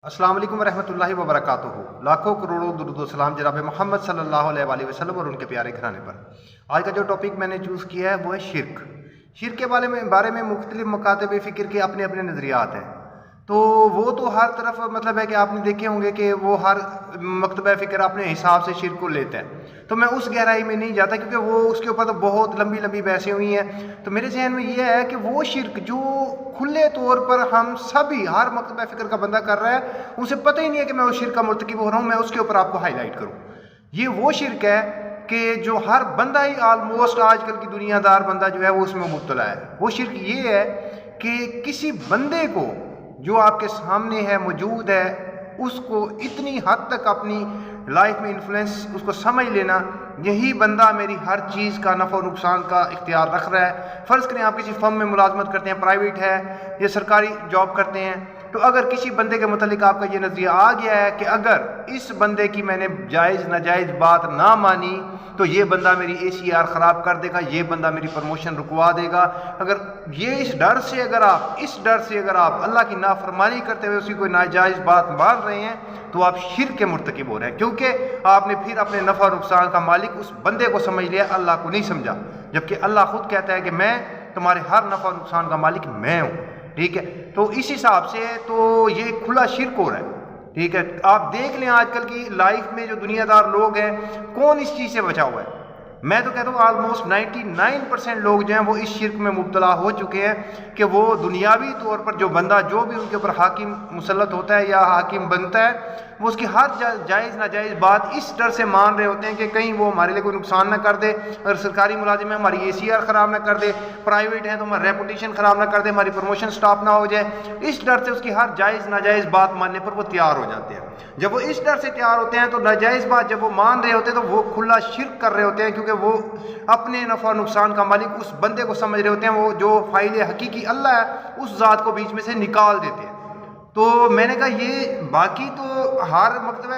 अस्सलाम वालेकुम रहमतुल्लाहि व बरकातुहू। लाखों करोड़ों दुरूद व सलाम जनाब मोहम्मद सल्लल्लाहु अलैहि वसल्लम और उनके प्यारे घराने पर। आज का जो टॉपिक मैंने चूज़ किया है वो है शिर्क। शिर्क के बारे में मुख्तलिफ मकातब फ़िक्र के अपने अपने नज़रियात हैं। तो वो तो हर तरफ मतलब है कि आपने देखे होंगे कि वो हर मकतबा फ़िक्र अपने हिसाब से शिर्क को लेता है। तो मैं उस गहराई में नहीं जाता क्योंकि वो उसके ऊपर तो बहुत लंबी लंबी बहसें हुई हैं। तो मेरे जहन में ये है कि वो शिर्क जो खुले तौर पर हम सभी हर मकतबा फ़िक्र का बंदा कर रहा है, उसे पता ही नहीं है कि मैं उस शिर्क का मुर्तकिब हो रहा हूँ, मैं उसके ऊपर आपको हाईलाइट करूँ। ये वो शिर्क है कि जो हर बंदा ही आलमोस्ट आजकल की दुनियादार बंदा जो है वो उसमें मुब्तला है। वो शिर्क ये है कि किसी बंदे को जो आपके सामने है मौजूद है उसको इतनी हद तक अपनी लाइफ में इन्फ्लुएंस उसको समझ लेना, यही बंदा मेरी हर चीज़ का नफ़ा और नुकसान का इख्तियार रख रहा है। फ़र्ज़ करें आप किसी फर्म में मुलाजमत करते हैं, प्राइवेट है या सरकारी जॉब करते हैं, तो अगर किसी बंदे के मुतालिक आपका ये नज़रिया आ गया है कि अगर इस बंदे की मैंने जायज़ नाजायज़ बात ना मानी तो ये बंदा मेरी ACR ख़राब कर देगा, ये बंदा मेरी प्रमोशन रुकवा देगा, अगर ये इस डर से अगर आप अल्लाह की नाफरमानी करते हुए उसकी कोई नाजायज़ बात मान रहे हैं तो आप शिर्क के मुर्तकिब हो रहे हैं, क्योंकि आपने फिर अपने नफ़ा नुकसान का मालिक उस बंदे को समझ लिया, अल्लाह को नहीं समझा। जबकि अल्लाह खुद कहता है कि मैं तुम्हारे हर नफ़ा नुकसान का मालिक मैं हूँ। ठीक है, तो इस हिसाब से तो ये खुला शिर्क हो रहा है। ठीक है, आप देख लें आजकल की लाइफ में जो दुनियादार लोग हैं कौन इस चीज़ से बचा हुआ है। मैं तो कहता हूँ ऑलमोस्ट 99% लोग जो हैं वो इस शिर्क में मुब्तला हो चुके हैं कि वो दुनियावी तौर पर जो बंदा जो भी उनके ऊपर हाकिम मुसल्लत होता है या हाकिम बनता है वो उसकी हर जायज़ नाजायज़ बात इस डर से मान रहे होते हैं कि कहीं वो हमारे लिए कोई नुकसान ना कर दे। अगर सरकारी मुलाजिम है हमारी ACR ख़राब ना कर दे, प्राइवेट है तो हमारा रेपुटेशन ख़राब ना कर दे, हमारी प्रमोशन स्टॉप ना हो जाए, इस डर से उसकी हर जायज़ नाजायज़ बात मानने पर वो तैयार हो जाते हैं। जब वो इस डर से तैयार होते हैं तो नाजायज़ बात जब वो मान रहे होते हैं तो वो खुला शिर्क कर रहे होते हैं, क्योंकि वो अपने नफ़ा नुकसान का मालिक उस बंदे को समझ रहे होते हैं। वो जो फाइल हकीकी अल्लाह है उस ज़ात को बीच में से निकाल देते हैं। तो मैंने कहा ये बाकी तो हर मकतबा